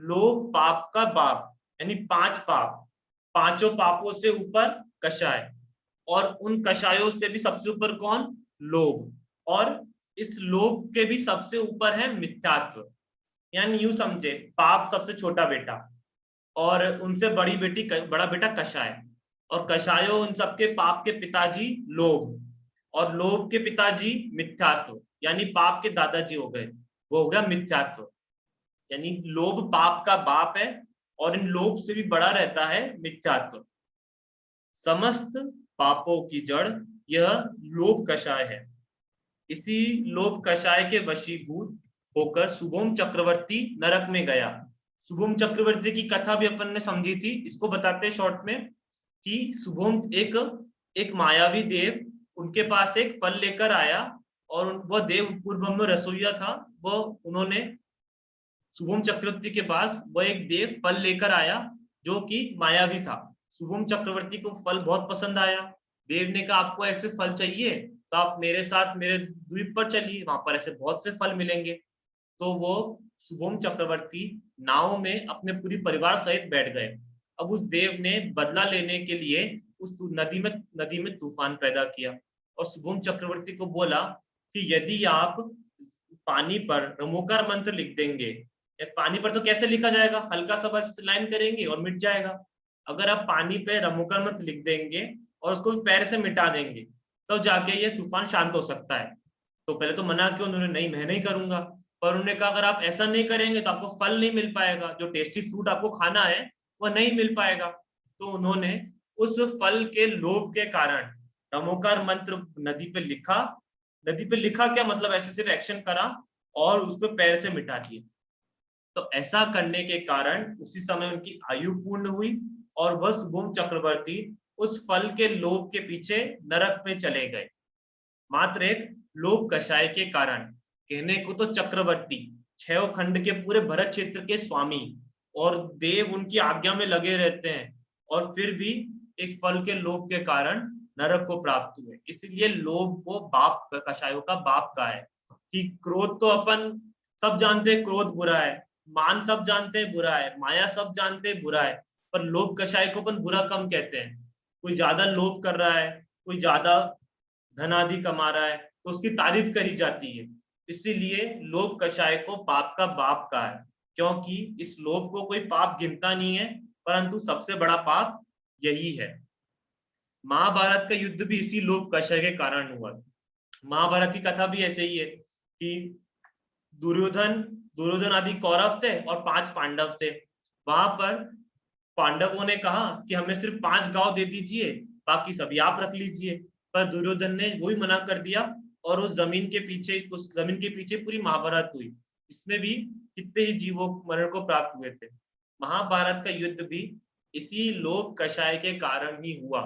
लोभ पाप का बाप, यानी 5 पाप, 5 पापों से ऊपर कषाय, और उन कषायों से भी सबसे ऊपर कौन? लोभ। और इस लोभ के भी सबसे ऊपर है मिथ्यात्व। यानी यूं समझे, पाप सबसे छोटा बेटा और उनसे बड़ा बेटा कषाय, और कषायों उन सबके पाप के पिताजी लोभ, और लोभ के पिताजी मिथ्यात्व, यानी पाप के दादाजी हो गए, वो हो गया मिथ्यात्व। यानी लोभ पाप का बाप है और इन लोभ से भी बड़ा रहता है मिथ्यात्व। समस्त पापों की जड़ यह लोभ कषाय है। इसी लोभ कषाय के वशीभूत होकर शुभम चक्रवर्ती नरक में गया। शुभम चक्रवर्ती की कथा भी अपन ने समझी थी, इसको बताते हैं शॉर्ट में कि शुभम एक मायावी देव उनके पास एक फल लेकर आया, और वह देव पूर्व में रसोइया था। वह उन्होंने शुभम चक्रवर्ती के पास वह एक देव फल लेकर आया जो कि मायावी था। शुभम चक्रवर्ती को फल बहुत पसंद आया। देव ने कहा आपको ऐसे फल चाहिए तो आप मेरे साथ मेरे द्वीप पर चलिए, वहां पर ऐसे बहुत से फल मिलेंगे। तो वो शुभम चक्रवर्ती नाव में अपने पूरी परिवार सहित बैठ गए। अब उस देव ने बदला लेने के लिए उस नदी में तूफान पैदा किया, और शुभम चक्रवर्ती को बोला कि यदि आप पानी पर रमोकार मंत्र लिख देंगे, पानी पर तो कैसे लिखा जाएगा, हल्का सा बस लाइन करेंगे और मिट जाएगा। अगर आप पानी पे रमोकार मंत्र लिख देंगे और उसको पैर से मिटा देंगे तो जाके ये तूफान शांत हो सकता है। तो पहले तो मना किया उन्होंने, नहीं मैं नहीं करूंगा। पर उन्होंने कहा अगर आप ऐसा नहीं करेंगे तो आपको फल नहीं मिल पाएगा, जो टेस्टी फ्रूट आपको खाना है वह नहीं मिल पाएगा। तो उन्होंने उस फल के लोभ के कारण रमोकार मंत्र नदी पे लिखा। नदी पे लिखा क्या मतलब, ऐसे सिर्फ एक्शन करा और उस पर पैर से मिटा दिए। तो ऐसा करने के कारण उसी समय उनकी आयु पूर्ण हुई और वह शुभम चक्रवर्ती उस फल के लोभ के पीछे नरक में चले गए, मात्र एक लोभ कषाय के कारण। कहने को तो चक्रवर्ती 6 खंड के पूरे भरत क्षेत्र के स्वामी और देव उनकी आज्ञा में लगे रहते हैं, और फिर भी एक फल के लोभ के कारण नरक को प्राप्त हुए। इसलिए लोभ को बाप, कषायों का बाप का है। कि क्रोध तो अपन सब जानते हैं क्रोध बुरा है, मान सब जानते हैं बुरा है, माया सब जानते हैं बुरा है, पर लोभ कषाय को अपन बुरा कम कहते हैं। कोई ज्यादा लोभ कर रहा है, कोई ज्यादा धन आदि कमा रहा है तो उसकी तारीफ करी जाती है। इसीलिए लोभ कषाय को पाप का बाप कहा है, क्योंकि इस लोभ को कोई पाप गिनता नहीं है, परंतु सबसे बड़ा पाप यही है। महाभारत का युद्ध भी इसी लोभ कषाय के कारण हुआ। महाभारत की कथा भी ऐसे ही है कि दुर्योधन आदि कौरव थे और 5 पांडव थे। वहां पर पांडवों ने कहा कि हमें सिर्फ 5 गांव दे दीजिए, बाकी सभी आप रख लीजिए। पर दुर्योधन ने वही मना कर दिया और उस जमीन के पीछे पूरी महाभारत हुई। इसमें भी कितने ही जीवों मरण को प्राप्त हुए थे। महाभारत का युद्ध भी इसी लोभ कषाय के कारण ही हुआ।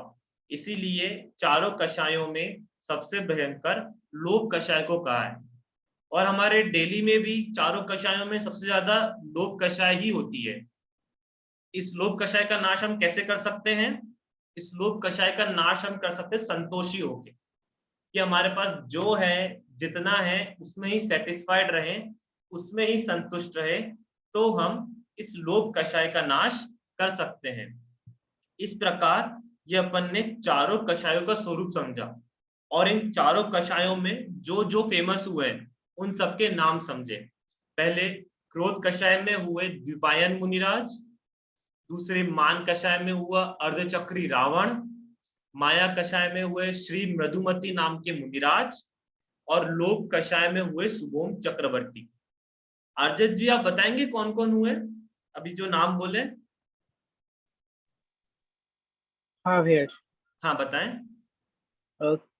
इसीलिए चारों कषायों में सबसे भयंकर लोभ कषाय को कहा है। और हमारे डेली में भी चारों कषायों में सबसे ज्यादा लोभ कषाय ही होती है। इस लोभ कषाय का नाश हम कैसे कर सकते हैं? इस लोभ कषाय का नाश हम कर सकते हैं संतोषी होके, कि हमारे पास जो है, जितना है उसमें ही सेटिस्फाइड रहे, उसमें ही संतुष्ट रहे, तो हम इस लोभ कषाय का नाश कर सकते हैं। इस प्रकार ये अपन ने चारों कषायों का स्वरूप समझा और इन चारों कषायों में जो जो फेमस हुए हैं उन सबके नाम समझे। पहले क्रोध कषाय में हुए द्विपायन मुनिराज, दूसरे मान कषाय में हुआ अर्धचक्री रावण, माया कषाय में हुए श्री मृदुमती नाम के मुनिराज, और लोभ कषाय में हुए सुभोम चक्रवर्ती। अर्जित जी आप बताएंगे कौन कौन हुए अभी जो नाम बोले? हाँ भैया। हाँ बताएं।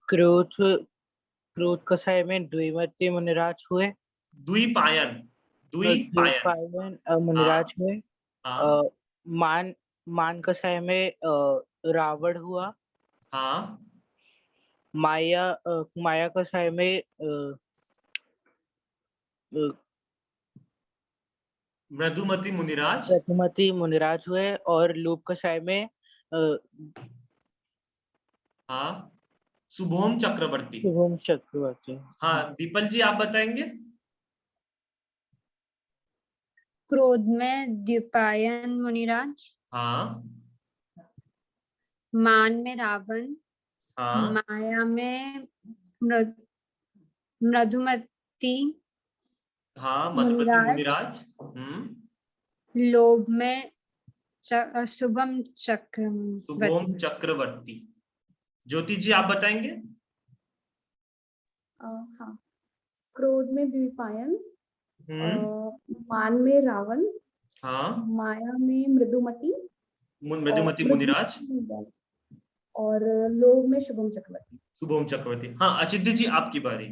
क्रोध कषाय में द्विमती मुनिराज हुए। द्विपायन द्विपायन मुनिराज हुए। हाँ मान कषाय में रावण हुआ। हाँ। माया कषाय में मृदुमती मुनिराज हुए। और लोभ कषाय में हाँ सुभोम चक्रवर्ती। हाँ दीपल जी आप बताएंगे। क्रोध में द्विपायन मुनिराज, हाँ मान में रावण, हाँ माया में मृदुमती हाँ मधुमती मुनिराज, लोभ में शुभम चक्रवर्ती। ज्योति जी आप बताएंगे। हाँ, क्रोध में द्विपायन, मान में रावण, हाँ माया में मृदुमती मुनिराज, और लोभ में शुभम चक्रवर्ती। हाँ अचिंत्य जी आपकी बारी।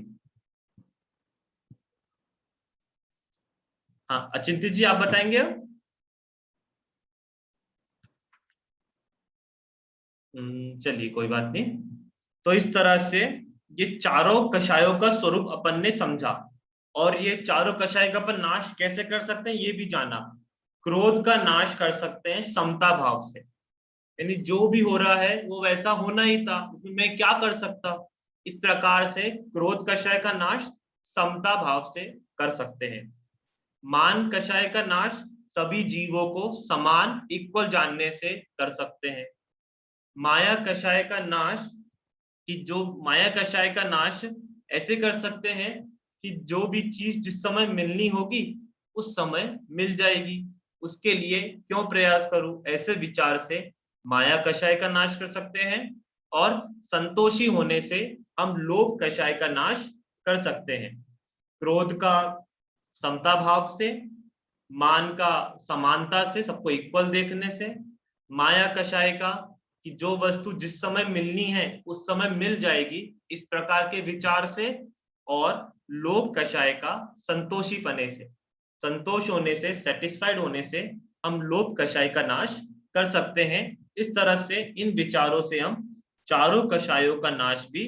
हाँ अचिंत्य जी आप बताएंगे। चलिए कोई बात नहीं। तो इस तरह से ये चारों कषायों का स्वरूप अपन ने समझा और ये चारों कषाय का अपन नाश कैसे कर सकते हैं ये भी जाना। क्रोध का नाश कर सकते हैं समता भाव से, यानी जो भी हो रहा है वो वैसा होना ही था, उसमें मैं क्या कर सकता। इस प्रकार से क्रोध कषाय का नाश समता भाव से कर सकते हैं। मान कषाय का नाश सभी जीवों को समान इक्वल जानने से कर सकते हैं। माया कषाय का नाश ऐसे कर सकते हैं कि जो भी चीज जिस समय मिलनी होगी उस समय मिल जाएगी, उसके लिए क्यों प्रयास करूं, ऐसे विचार से माया कषाय का नाश कर सकते हैं। और संतोषी होने से हम लोभ कषाय का नाश कर सकते हैं। क्रोध का समता भाव से, मान का समानता से, सबको इक्वल देखने से, माया कषाय का कि जो वस्तु जिस समय मिलनी है उस समय मिल जाएगी, इस प्रकार के विचार से, और लोभ कषाय का संतोषी पने से, संतोष होने से, सेटिस्फाइड होने से हम लोभ कषाय का नाश कर सकते हैं। इस तरह से इन विचारों से हम चारों कषायों का नाश भी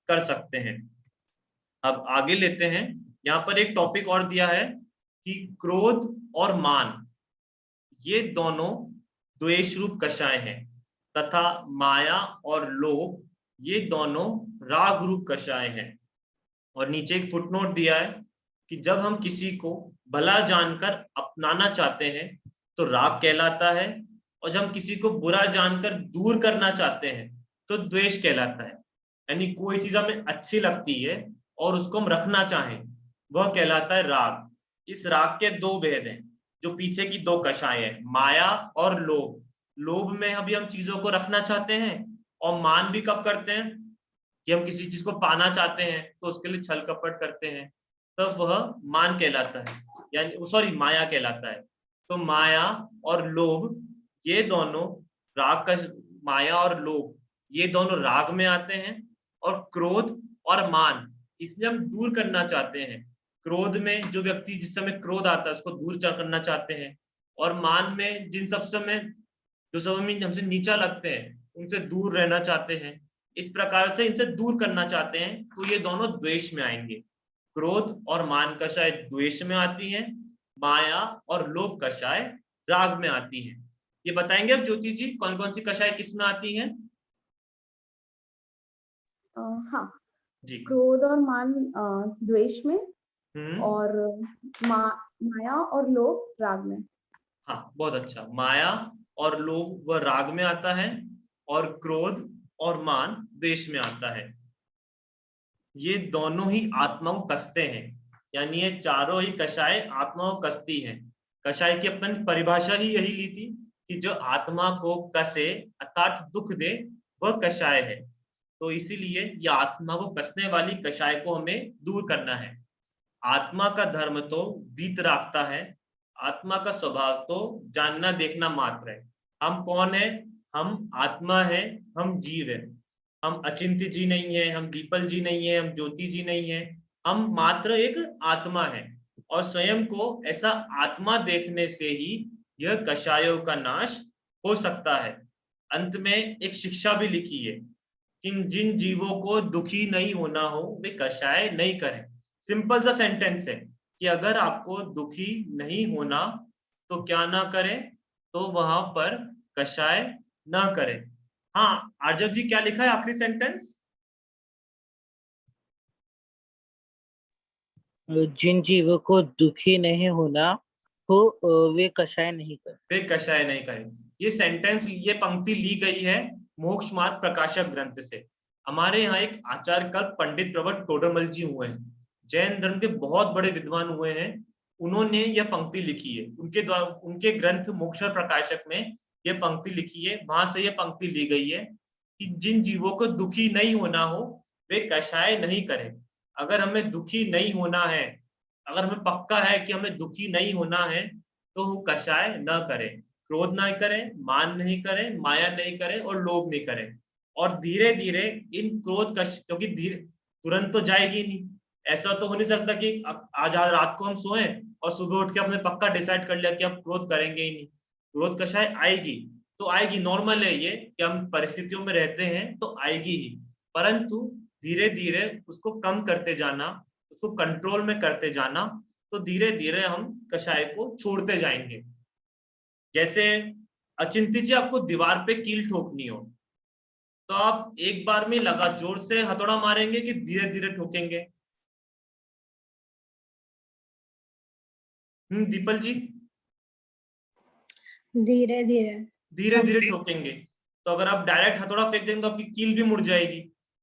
कर सकते हैं। अब आगे लेते हैं। यहाँ पर एक टॉपिक और दिया है कि क्रोध और मान ये दोनों द्वेष रूप कषाय हैं तथा माया और लोभ ये दोनों राग रूप कषाय हैं। और नीचे एक फुटनोट दिया है कि जब हम किसी को भला जानकर अपनाना चाहते हैं तो राग कहलाता है, और जब हम किसी को बुरा जानकर दूर करना चाहते हैं तो द्वेष कहलाता है। यानी कोई चीज हमें अच्छी लगती है और उसको हम रखना चाहें, वह कहलाता है राग। इस राग के दो भेद हैं, जो पीछे की दो कषाएं हैं, माया और लोभ। लोभ में अभी हम चीजों को रखना चाहते हैं, और मान भी कब करते हैं कि हम किसी चीज को पाना चाहते हैं तो उसके लिए छल कपट करते हैं, तब वह मान कहलाता है, यानी सॉरी माया कहलाता है। तो माया और लोभ ये दोनों राग का, माया और लोभ ये दोनों राग में आते हैं। और क्रोध और मान इसमें हम दूर करना चाहते हैं। क्रोध में जो व्यक्ति जिस समय क्रोध आता है उसको दूर करना चाहते हैं, और मान में जिन सब समय जो सब हमसे नीचा लगते हैं उनसे दूर रहना चाहते हैं। इस प्रकार से इनसे दूर करना चाहते हैं, तो ये दोनों द्वेष में आएंगे। क्रोध और मान कषाय द्वेष में आती है, माया और लोभ कषाय राग में आती है। ये बताएंगे अब ज्योति जी कौन कौन सी कषाय किस में आती हैं? हाँ, जी। क्रोध और मान द्वेष में, हम्म, और माया और लोभ राग में। हाँ बहुत अच्छा। माया और लोभ वह राग में आता है, और क्रोध और मान द्वेष में आता है। ये दोनों ही आत्मा को कसते हैं, यानी ये चारों ही कषाय आत्मा को कसती हैं। कषाय की अपन परिभाषा ही यही ली थी कि जो आत्मा को कसे अर्थात दुख दे वह कषाय है। तो इसीलिए ये आत्मा को कसने वाली कषाय को हमें दूर करना है। आत्मा का धर्म तो वीतरागता है, आत्मा का स्वभाव तो जानना देखना मात्र है। हम कौन है? हम आत्मा है, हम जीव है। हम अचिंत्य जी नहीं है, हम दीपल जी नहीं है, हम ज्योति जी नहीं है, हम मात्र एक आत्मा है। और स्वयं को ऐसा आत्मा देखने से ही यह कषायों का नाश हो सकता है। अंत में एक शिक्षा भी लिखी है कि जिन जीवों को दुखी नहीं होना हो वे कषाय नहीं करें। सिंपल सा सेंटेंस है कि अगर आपको दुखी नहीं होना तो क्या ना करें, तो वहां पर कषाय ना करें। हाँ आर्जव जी क्या लिखा है आखिरी सेंटेंस? जिन जीवों को दुखी नहीं होना हो वे कषाय नहीं कर। वे कषाय नहीं करें। ये सेंटेंस, ये पंक्ति ली गई है मोक्ष मार्ग प्रकाशक ग्रंथ से। हमारे यहाँ एक आचार्य कल पंडित प्रवट टोडरमल जी हुए हैं, जैन धर्म के बहुत बड़े विद्वान हुए हैं। उन्होंने यह पंक्ति लिखी है, उनके द्वारा उनके ग्रंथ मोक्ष प्रकाशक में यह पंक्ति लिखी है। वहां से यह पंक्ति ली गई है कि जिन जीवों को दुखी नहीं होना हो वे कषाय नहीं करें। अगर हमें दुखी नहीं होना है, अगर हमें पक्का है कि हमें दुखी नहीं होना है, तो वो कषाय न करें। क्रोध नहीं करें, मान नहीं करें, माया नहीं करें और लोभ नहीं करें। और धीरे धीरे इन क्रोध कष, क्योंकि धीरे तुरंत तो जाएगी नहीं। ऐसा तो हो नहीं सकता कि आज रात को हम सोए और सुबह उठ के हमने पक्का डिसाइड कर लिया कि अब क्रोध करेंगे ही नहीं। क्रोध कषाय आएगी तो आएगी, नॉर्मल है ये कि हम परिस्थितियों में रहते हैं तो आएगी ही, परंतु धीरे धीरे उसको कम करते जाना, उसको कंट्रोल में करते जाना, तो धीरे धीरे हम कषाय को छोड़ते जाएंगे। जैसे अचिंत्य जी आपको दीवार पे कील ठोकनी हो तो आप एक बार में लगा जोर से हथौड़ा मारेंगे कि धीरे धीरे ठोकेंगे? दीपल जी? धीरे धीरे धीरे धीरे ठोकेंगे। तो अगर आप डायरेक्ट हथौड़ा फेंक देंगे तो आपकी कील भी मुड़ जाएगी।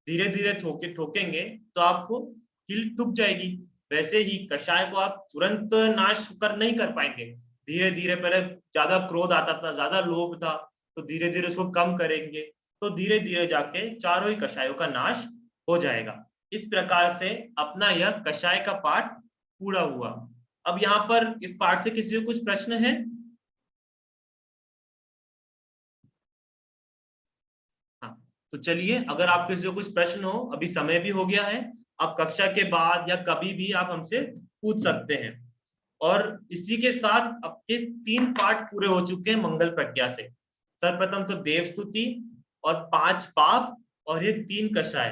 धीरे धीरे ठोकेंगे तो आपको कील ठुक जाएगी। वैसे ही कषाय को आप तुरंत नाश नहीं कर पाएंगे। धीरे धीरे, पहले ज्यादा क्रोध आता था, ज्यादा लोभ था, तो धीरे धीरे उसको कम करेंगे, तो धीरे धीरे जाके चारों ही कषायों का नाश हो जाएगा। इस प्रकार से अपना यह कषाय का पाठ पूरा हुआ। अब यहाँ पर इस पाठ से किसी को कुछ प्रश्न है? तो चलिए, अगर आप किसी को कुछ प्रश्न हो, अभी समय भी हो गया है, आप कक्षा के बाद या कभी भी आप हमसे पूछ सकते हैं। और इसी के साथ आपके 3 पाठ पूरे हो चुके हैं मंगल प्रज्ञा से। सर्वप्रथम तो देव स्तुति और 5 पाप और ये 3 कषाय।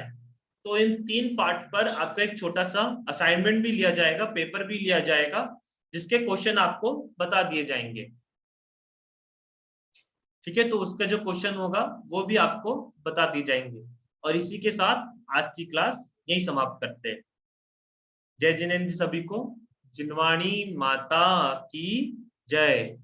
तो इन 3 पाठ पर आपका एक छोटा सा असाइनमेंट भी लिया जाएगा, पेपर भी लिया जाएगा, जिसके क्वेश्चन आपको बता दिए जाएंगे। ठीक है, तो उसका जो क्वेश्चन होगा वो भी आपको बता दी जाएंगे। और इसी के साथ आज की क्लास यही समाप्त करते हैं। जय जिनेन्द्र सभी को। जिनवाणी माता की जय।